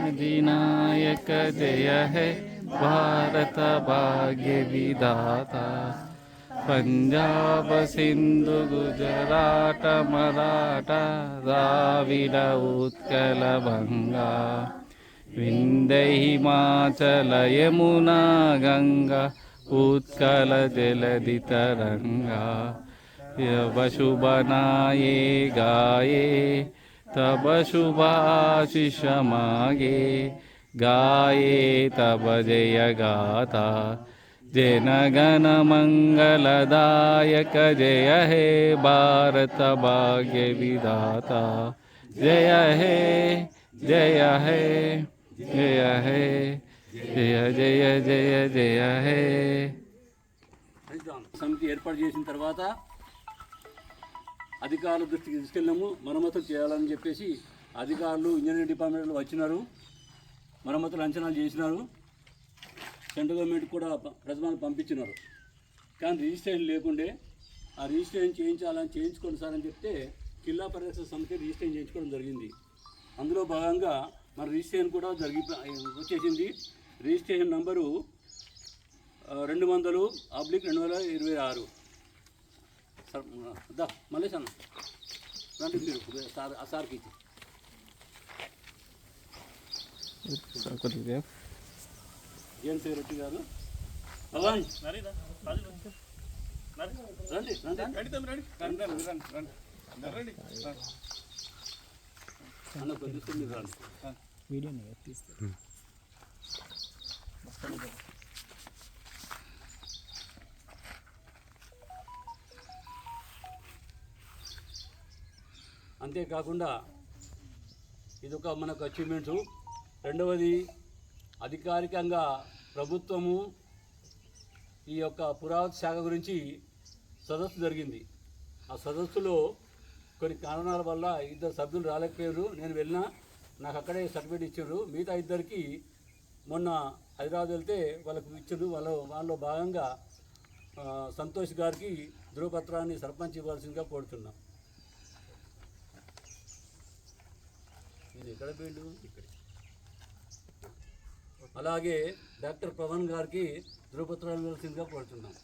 अधिनायक जय हे भारत भाग्य विधाता पंजाब सिंधु गुजरात मराठा द्राविड उत्कल बंगा विंध्य हिमाचल यमुना गंगा उत्कल जलधि तरंगा यव शुभ नाये गाये तब शुभाशिष मागे गाये तब जय गाथा जन गण मंगलदायक जय हे भारत भाग्य विधाता जय हे जय हे जय हे जय जय जय जय हे సమితి ఏర్పాటు చేసిన తర్వాత అధికారుల దృష్టికి తీసుకెళ్ళాము. మరమ్మతులు చేయాలని చెప్పేసి అధికారులు ఇంజనీరింగ్ డిపార్ట్మెంట్లో వచ్చినారు, మరమ్మతులు అంచనాలు చేసినారు. సెంట్రల్ గవర్నమెంట్ కూడా ప్రతిపాదన పంపించినారు. కానీ రిజిస్ట్రేషన్ లేకుండే ఆ రిజిస్ట్రేషన్ చేయించుకోండి సార్ అని చెప్తే కిల్లా పరిరక్షణ సమితి రిజిస్ట్రేషన్ చేయించుకోవడం జరిగింది. అందులో భాగంగా మన రిజిస్ట్రేషన్ కూడా వచ్చేసింది. Registration number 200/2026. సార్ దా మల్లేష్ అన్న రండి మీరు సార్ ఆ సార్కి ఏం సెక్రటరీ గారు భగవాన్ రండి అన్న కొంచెం మీరు రండి. వీడియో తీస్తారు. అంతేకాకుండా ఇదొక మనకు అచీవ్మెంట్స్. రెండవది అధికారికంగా ప్రభుత్వము ఈ యొక్క పురావస్తు శాఖ గురించి సదస్సు జరిగింది. ఆ సదస్సులో కొన్ని కారణాల వల్ల 2 సభ్యులు రాలేకపోయారు. నేను వెళ్ళినా నాకు అక్కడే సర్టిఫికేట్ ఇచ్చారు. మిగతా 2కి మొన్న హైదరాబాద్ వెళ్తే వాళ్ళకు ఇచ్చారు. వాళ్ళలో భాగంగా సంతోష్ గారికి ధృవపత్రాన్ని సర్పంచ్ ఇవ్వాల్సిందిగా కోరుతున్నాం. నేను ఎక్కడ పోయిండు ఇక్కడ. అలాగే డాక్టర్ పవన్ గారికి ధృవపత్రాన్ని ఇవ్వాల్సిందిగా కోరుతున్నాం.